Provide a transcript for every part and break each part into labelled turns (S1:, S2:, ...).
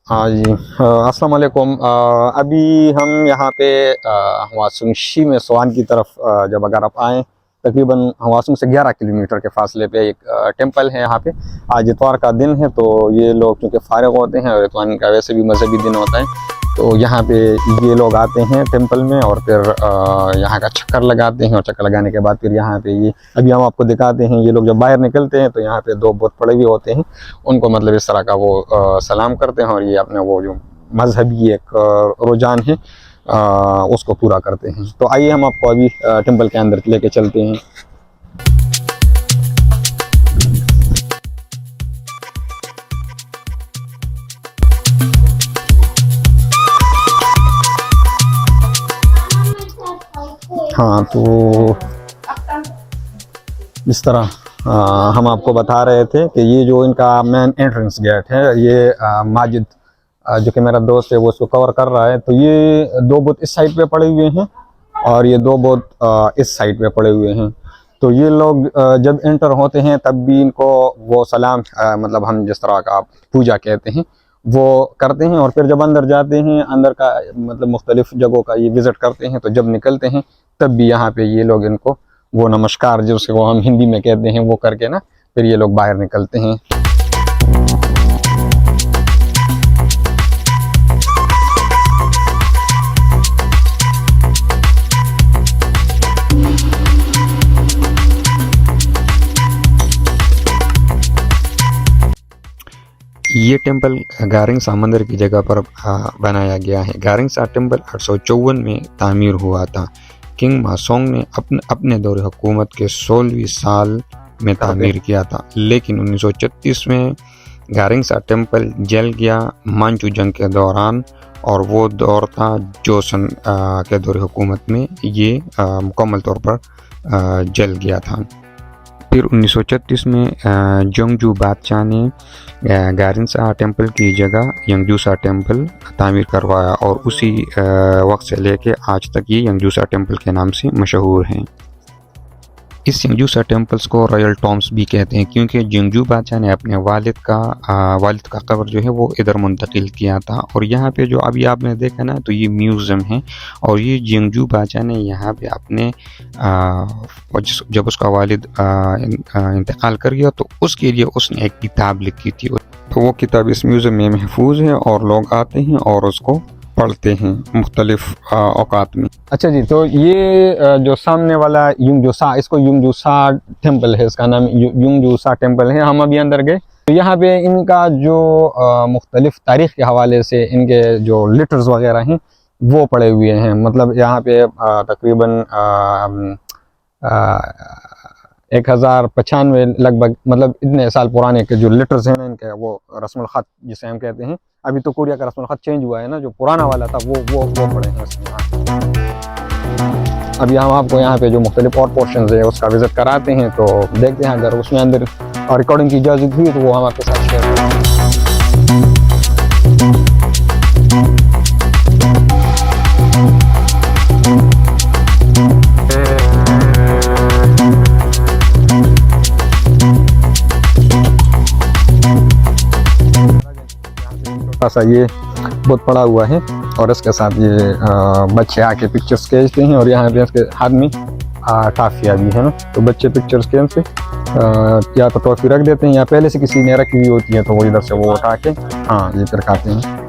S1: हाँ जी, अस्सलाम वालेकुम। अभी हम यहाँ पे हवासुंशी में स्वान की तरफ जब अगर आप आएँ, तकरीबन हवासुंग से 11 किलोमीटर के फासले पे एक टेंपल है यहाँ पे। आज इतवार का दिन है तो ये लोग क्योंकि फारिग होते हैं और इतवार का वैसे भी मजहबी दिन होता है, तो यहाँ पे ये लोग आते हैं टेंपल में और फिर यहाँ का चक्कर लगाते हैं। और चक्कर लगाने के बाद फिर यहाँ पे ये अभी हम आपको दिखाते हैं, ये लोग जब बाहर निकलते हैं तो यहाँ पे दो बुत पड़े हुए होते हैं, उनको मतलब इस तरह का वो सलाम करते हैं और ये अपने वो जो मजहबी एक रुझान है उसको पूरा करते हैं। तो आइए हम आपको अभी टेंपल के अंदर लेके चलते हैं। हाँ, तो इस तरह हम आपको बता रहे थे कि ये जो इनका मेन एंट्रेंस गेट है, ये माजिद जो कि मेरा दोस्त है वो उसको कवर कर रहा है। तो ये दो बुत इस साइड पे पड़े हुए हैं और ये दो बुत इस साइड पे पड़े हुए हैं। तो ये लोग जब एंटर होते हैं तब भी इनको वो सलाम मतलब हम जिस तरह का पूजा कहते हैं वो करते हैं। और फिर जब अंदर जाते हैं, अंदर का मतलब मुख्तलिफ जगहों का ये विज़िट करते हैं, तो जब निकलते हैं तब भी यहाँ पे ये लोग इनको वो नमस्कार जिसको हम हिंदी में कहते हैं वो करके ना फिर ये लोग बाहर निकलते हैं। ये टेंपल गारिंग सा मंदिर की जगह पर बनाया गया है। गारिंग सा टेंपल 854 में तामीर हुआ था। किंग मासोंग ने अपने दौरे हुकूमत के 16वीं साल में तामीर किया था, लेकिन 1936 में गारिंग सा टेंपल जल गया मांचू जंग के दौरान, और वो दौर था जोसन के दौरे हुकूमत में ये मुकम्मल तौर पर जल गया था। फिर 1936 में जोंगजू बादशाह ने गारिंसा टेंपल की जगह यंगजूसा टेंपल तामीर करवाया और उसी वक्त से लेके आज तक ये यंगजूसा टेंपल के नाम से मशहूर हैं। इस यंगजूसा टेंपल्स को रॉयल टॉम्ब्स भी कहते हैं, क्योंकि जिंगजू बादशाह ने अपने वालिद का कब्र जो है वो इधर मुंतकिल किया था। और यहाँ पे जो अभी आपने देखा ना, तो ये म्यूज़ियम है। और ये जिंगजू बादशाह ने यहाँ पे अपने जब उसका वालिद इंतकाल कर गया तो उसके लिए उसने एक किताब लिखी थी, तो वो किताब इस म्यूज़ियम में महफूज है और लोग आते हैं और उसको पढ़ते हैं मुख्तलिफ औकात में। अच्छा जी, तो ये जो सामने वाला युंगजूसा, इसको युंगजूसा टेंपल है, इसका नाम युंगजूसा टेंपल है। हम अभी अंदर गए तो यहाँ पे इनका जो मुख्तलिफ तारीख़ के हवाले से इनके जो लेटर्स वगैरह हैं वो पड़े हुए हैं। मतलब यहाँ पे तकरीबन 1095 लगभग, मतलब इतने साल पुराने के जो लेटर्स हैं ना इनके, वो रस्मुल ख़त जिसे हम कहते हैं। अभी तो कोरिया का रस्मुल ख़त चेंज हुआ है ना, जो पुराना वाला था वो पड़े हैं इसमें। अभी हम आपको यहाँ पे जो मुख्तलिफ और पोर्शंस है उसका विज़िट कराते हैं, तो देखते हैं अगर उसमें अंदर रिकॉर्डिंग की इजाज़त हुई तो वो हम आपके साथ शेयर करेंगे। सा ये बहुत पड़ा हुआ है और इसके साथ ये बच्चे आके पिक्चर्स खींचते हैं। और यहाँ पे इसके हाथ में टाफिया भी है ना, तो बच्चे पिक्चर्स खींच से या तो टॉफी रख देते हैं या पहले से किसी ने रखी हुई होती है तो वो इधर से वो उठा के ये फिर खाते हैं।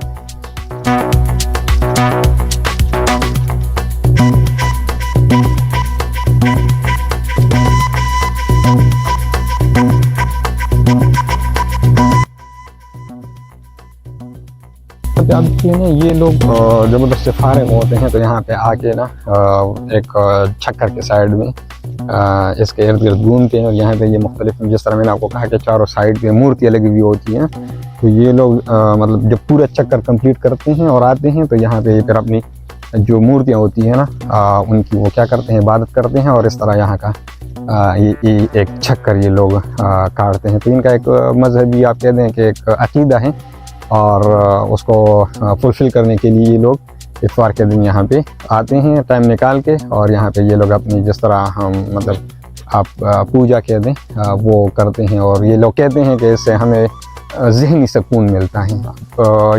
S1: अब ये लोग ज़बरदस्त से फारिग होते हैं तो यहाँ पे आके ना एक छक्कर के साइड में इसके इर्द गिर्द घूमते हैं। और यहाँ पे ये मुख्तलिफ, जिस तरह मैंने आपको कहा कि चारों साइड पे मूर्तियाँ लगी हुई होती हैं, तो ये लोग मतलब जब पूरा चक्कर कंप्लीट करते हैं और आते हैं तो यहाँ पे फिर अपनी जो मूर्तियाँ होती हैं ना उनकी वो क्या करते हैं, इबादत करते हैं। और इस तरह यहाँ का ये एक चक्कर ये लोग काटते हैं। तो इनका एक मजहबी आप कहते हैं कि एक अकीदा है, और उसको फुलफ़िल करने के लिए ये लोग इफ्तार के दिन यहाँ पे आते हैं टाइम निकाल के। और यहाँ पे ये लोग अपनी जिस तरह हम मतलब आप पूजा कह दें वो करते हैं। और ये लोग कहते हैं कि इससे हमें ज़हनी सुकून मिलता है।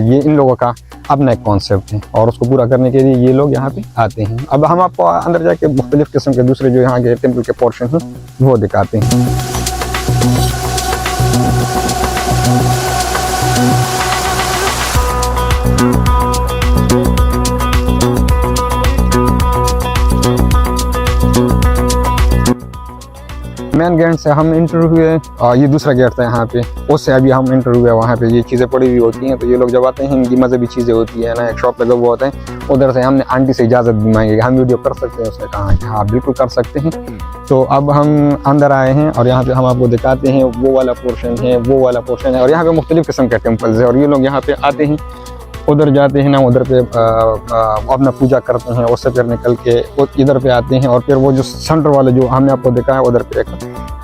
S1: ये इन लोगों का अपना एक कॉन्सेप्ट है और उसको पूरा करने के लिए ये लोग यहाँ पे आते हैं। अब हम आपको अंदर जाके मुख्तलिफ़ किस्म के दूसरे जो यहाँ के टेम्पल के पोर्शन हैं वो दिखाते हैं। मेन गेट से हम इंटर हुए, ये दूसरा गेट था यहाँ पे, उससे अभी हम इंटर हुए। वहाँ पे ये चीज़ें पड़ी हुई होती हैं, तो ये लोग जब आते हैं इनकी मज़हबी चीज़ें होती है ना, एक शॉप लगा हुआ होता है, उधर से हमने आंटी से इजाज़त भी मांगी हम वीडियो कर सकते हैं। उसने कहा कि हाँ बिल्कुल कर सकते हैं। तो अब हम अंदर आए हैं और यहाँ पे हम आपको दिखाते हैं वो वाला पोर्शन है, वो वाला पोर्शन है, और यहाँ पे मुख्तलिफ़ किस्म के टेम्पल्स है। और ये लोग यहाँ पे आते हैं, उधर जाते हैं ना, उधर पे अपना पूजा करते हैं, उससे फिर निकल के इधर पे आते हैं और फिर वो जो सेंटर वाले जो हमने आपको देखा है उधर पे एक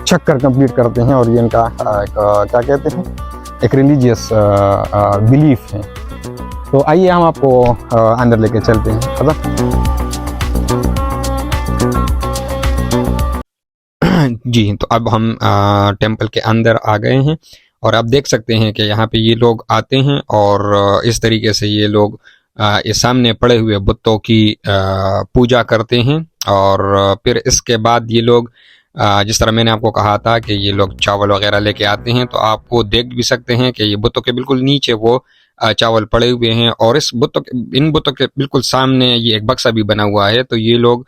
S1: चक्कर कंप्लीट करते हैं। और ये इनका क्या कहते हैं, एक रिलीजियस बिलीफ है। तो आइए हम आपको अंदर लेके चलते हैं। जी, तो अब हम टेम्पल के अंदर आ गए हैं और आप देख सकते हैं कि यहाँ पे ये लोग आते हैं और इस तरीके से ये लोग इस सामने पड़े हुए बुतों की पूजा करते हैं। और फिर इसके बाद ये लोग जिस तरह मैंने आपको कहा था कि ये लोग चावल वगैरह लेके आते हैं, तो आप वो देख भी सकते हैं कि ये बुतों के बिल्कुल नीचे वो चावल पड़े हुए हैं और इन बुतों के बिल्कुल सामने ये एक बक्सा भी बना हुआ है। तो ये लोग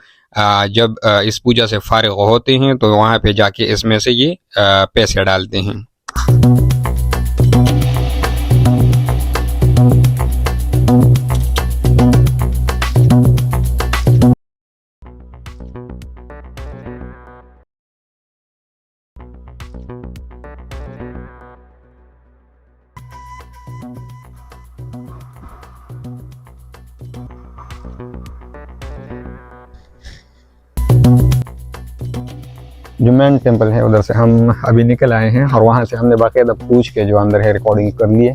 S1: जब इस पूजा से फारिग होते हैं तो वहाँ पे जाके इसमें से ये पैसे डालते हैं। जो मेन टेम्पल है उधर से हम अभी निकल आए हैं और वहाँ से हमने बाकायदा पूछ के जो अंदर है रिकॉर्डिंग कर लिए।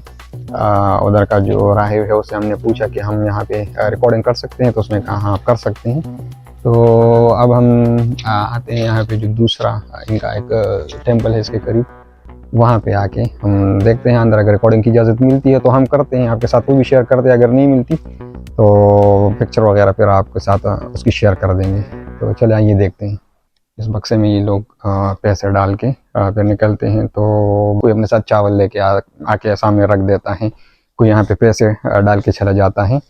S1: उधर का जो राहिब है उससे हमने पूछा कि हम यहाँ पे रिकॉर्डिंग कर सकते हैं, तो उसने कहा हाँ कर सकते हैं। तो अब हम आते हैं यहाँ पे जो दूसरा इनका एक टेम्पल है इसके करीब, वहाँ पे आके हम देखते हैं अंदर अगर रिकॉर्डिंग की इजाज़त मिलती है तो हम करते हैं, आपके साथ वो भी शेयर करते हैं। अगर नहीं मिलती तो पिक्चर वगैरह फिर आपके साथ उसकी शेयर कर देंगे। तो चले आइए देखते हैं। इस बक्से में ये लोग पैसे डाल के फिर निकलते हैं। तो कोई अपने साथ चावल लेके आके सामने रख देता है, कोई यहाँ पे पैसे डाल के चला जाता है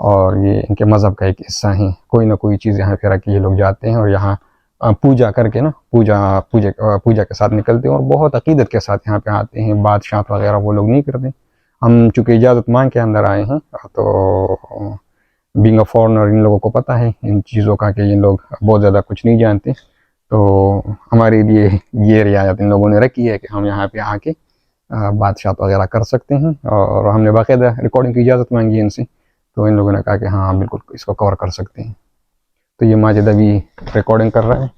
S1: और ये इनके मज़हब का एक हिस्सा है। कोई ना कोई चीज़ यहाँ पे रख के ये लोग जाते हैं और यहाँ पूजा करके ना पूजा के साथ निकलते हैं और बहुत अकीदत के साथ यहाँ पे आते हैं। बात शात वगैरह वो लोग नहीं करते। हम चूँकि इजाज़त मांग के अंदर आए हैं तो बीइंग अ फॉरेनर इन लोगों को पता है इन चीज़ों का कि इन लोग बहुत ज़्यादा कुछ नहीं जानते। तो हमारे लिए ये रियायत इन लोगों ने रखी है कि हम यहाँ पे आके बातशात वगैरह कर सकते हैं और हमने बाकायदा रिकॉर्डिंग की इजाज़त मांगी है इनसे, तो इन लोगों ने कहा कि हाँ बिल्कुल इसको कवर कर सकते हैं। तो ये माजिद अभी रिकॉर्डिंग कर रहा है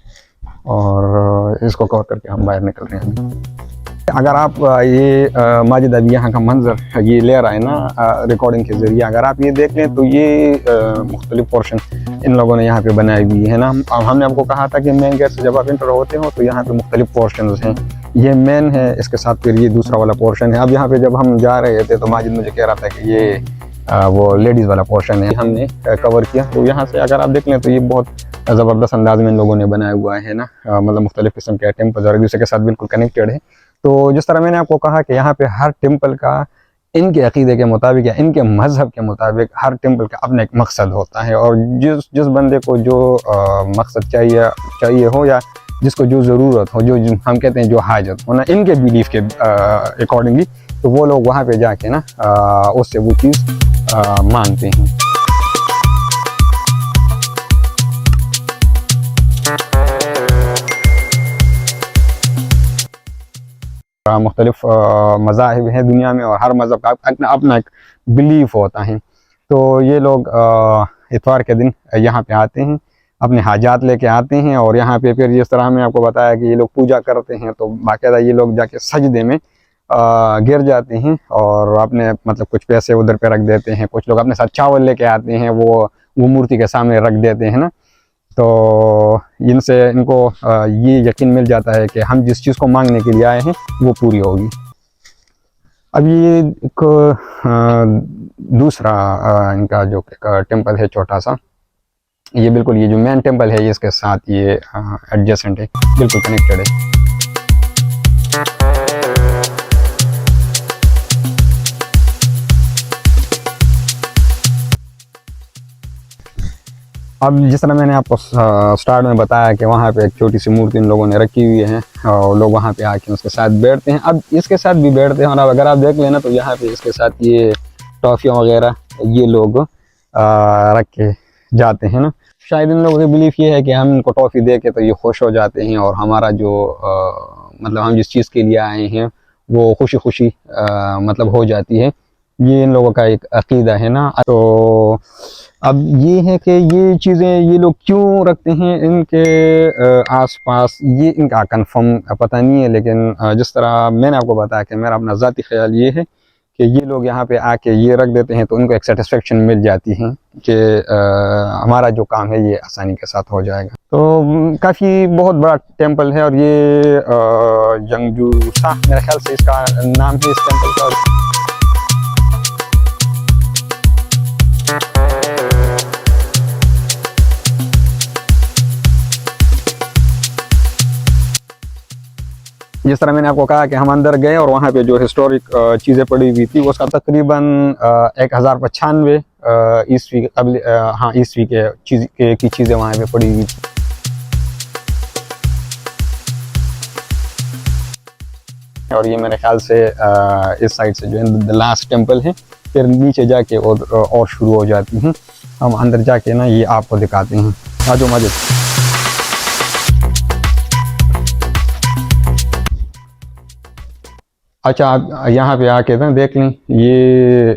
S1: और इसको कवर करके हम बाहर निकल रहे हैं अभी। अगर आप ये माजिद अभी यहाँ का मंजर ये ले रहा है ना रिकॉर्डिंग के ज़रिए, अगर आप ये देख लें तो ये मुख्तलिफ पोर्शन इन लोगों ने यहाँ पे बनाई हुई है ना। हमने आपको कहा था कि मेन गेट से जब आप इंटर होते हो तो यहाँ पे मुख्तलिफ पोर्शन हैं। ये मेन है, इसके साथ फिर ये दूसरा वाला पोर्शन है। अब यहाँ पे जब हम जा रहे थे तो माजिद मुझे कह रहा था कि ये वो लेडीज़ वाला पोर्शन है, हमने कवर किया। तो यहाँ से अगर आप देख लें तो ये बहुत ज़बरदस्त अंदाज में इन लोगों ने बनाया हुआ है ना, मतलब मुख्तलिफ किस्म के टेम्पल और एक दूसरे के साथ बिल्कुल कनेक्टेड है। तो जिस तरह मैंने आपको कहा कि यहाँ पे हर टेम्पल का इनके अकीदे के मुताबिक या इनके मज़हब के मुताबिक हर टेम्पल का अपना एक मकसद होता है और जिस बंदे को जो मकसद चाहिए हो या जिसको जो ज़रूरत हो, जो हम कहते हैं जो हाजत हो ना, इनके बिलीफ के अकॉर्डिंगली, तो वो लोग वहाँ पे जाके ना उससे वो चीज़ मांगते हैं। मुख्तलिफ मज़ाहिब हैं दुनिया में और हर मज़हब का अपना एक बिलीफ होता है। तो ये लोग इतवार के दिन यहाँ पे आते हैं, अपने हाजात लेके आते हैं और यहाँ पे फिर जिस तरह हमने आपको बताया कि ये लोग पूजा करते हैं, तो बाकायदा ये लोग जाके सजदे में गिर जाते हैं और अपने मतलब कुछ पैसे उधर पे रख देते हैं। कुछ लोग अपने साथ चावल लेके आते हैं, वो मूर्ति के सामने रख देते हैं ना। तो इनसे इनको ये यकीन मिल जाता है कि हम जिस चीज़ को मांगने के लिए आए हैं वो पूरी होगी। अब ये एक दूसरा इनका जो टेम्पल है छोटा सा, ये बिल्कुल ये जो मेन टेम्पल है इसके साथ ये एडजेसेंट है, बिल्कुल कनेक्टेड है। अब जिस तरह मैंने आपको स्टार्ट में बताया कि वहाँ पे एक छोटी सी मूर्ति इन लोगों ने रखी हुई है और लोग वहाँ पे आके उसके साथ बैठते हैं। अब इसके साथ भी बैठते हैं और अब अगर आप देख लेना तो यहाँ पे इसके साथ ये टॉफ़ियाँ वगैरह ये लोग रख के जाते हैं ना। शायद इन लोगों की बिलीफ ये है कि हम इनको टॉफ़ी दे के तो ये खुश हो जाते हैं और हमारा जो मतलब हम जिस चीज़ के लिए आए हैं वो खुशी खुशी मतलब हो जाती है। ये इन लोगों का एक अकीदा है ना। तो अब ये है कि ये चीज़ें ये लोग क्यों रखते हैं इनके आसपास, ये इनका कंफर्म पता नहीं है, लेकिन जिस तरह मैंने आपको बताया कि मेरा अपना ज़ाती ख्याल ये है कि ये लोग यहाँ पे आके ये रख देते हैं तो उनको एक सेटिस्फेक्शन मिल जाती है कि हमारा जो काम है ये आसानी के साथ हो जाएगा। तो काफ़ी बहुत बड़ा टेम्पल है और ये जंगजूसा मेरे ख्याल से इसका नाम है इस टेम्पल का। जिस तरह मैंने आपको कहा कि हम अंदर गए और वहाँ पे जो हिस्टोरिक चीज़ें पड़ी हुई थी उसका तकरीबन 1095 ईस्वी कबल हाँ ईस्वी की चीज़ें वहाँ पे पड़ी हुई थी। और ये मेरे ख्याल से इस साइड से जो है द लास्ट टेम्पल है, फिर नीचे जाके और शुरू हो जाती हैं। हम अंदर जाके ना ये आपको दिखाते हैं। आजो मजे। अच्छा आप यहाँ पे आके ना देख लें, ये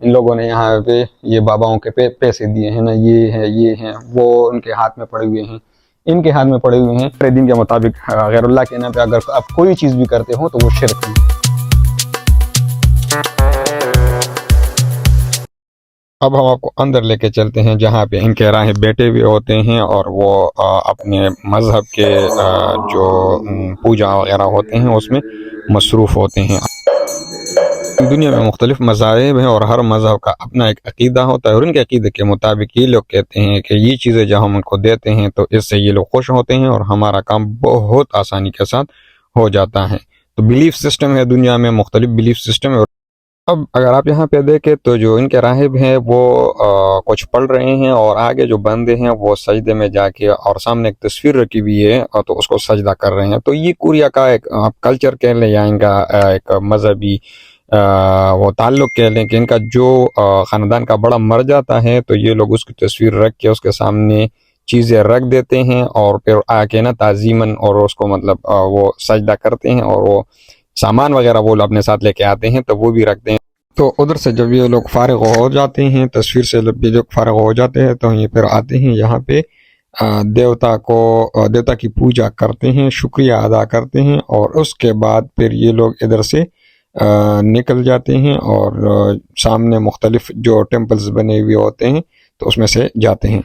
S1: इन लोगों ने यहाँ पे ये बाबाओं के पैसे दिए हैं ना, ये हैं वो उनके हाथ में पड़े हुए हैं, इनके हाथ में पड़े हुए हैं। पूरे दिन के मुताबिक गैरुल्लाह के नाम पे अगर आप कोई चीज़ भी करते हो तो वो शिर्क है। अब हम आपको अंदर लेके चलते हैं जहाँ पे इनके राही बैठे हुए होते हैं और वो अपने मज़हब के जो पूजा वगैरह होते हैं उसमें मसरूफ़ होते हैं। दुनिया में मुख्तलिफ मज़ाहिब हैं और हर मज़हब का अपना एक अकीदा होता है और उनके अकीदे के मुताबिक ये लोग कहते हैं कि ये चीज़ें जब हम उनको देते हैं तो इससे ये लोग खुश होते हैं और हमारा काम बहुत आसानी के साथ हो जाता है। तो बिलीफ सिस्टम है दुनिया में, मुख्तलिफ बिलीफ सिस्टम है। अब अगर आप यहाँ पे देखें तो जो इनके राहिब हैं वो कुछ पढ़ रहे हैं और आगे जो बंदे हैं वो सजदे में जाके और सामने एक तस्वीर रखी हुई है और तो उसको सजदा कर रहे हैं। तो ये कोरिया का एक आप कल्चर कह लें या इनका एक मजहबी वो ताल्लुक कह लें कि इनका जो ख़ानदान का बड़ा मर जाता है तो ये लोग उसकी तस्वीर रख के उसके सामने चीज़ें रख देते हैं और फिर आके ना ताज़ीमन और उसको मतलब वो सजदा करते हैं और वो सामान वगैरह वो लोग अपने साथ लेके आते हैं तो वो भी रखते हैं। तो उधर से जब ये लोग फारिग हो जाते हैं, तस्वीर से जब ये लोग फारिग हो जाते हैं तो ये फिर आते हैं यहाँ पे देवता की पूजा करते हैं, शुक्रिया अदा करते हैं और उसके बाद फिर ये लोग इधर से निकल जाते हैं और सामने मुख्तलिफ जो टेम्पल्स बने हुए होते हैं तो उसमें से जाते हैं।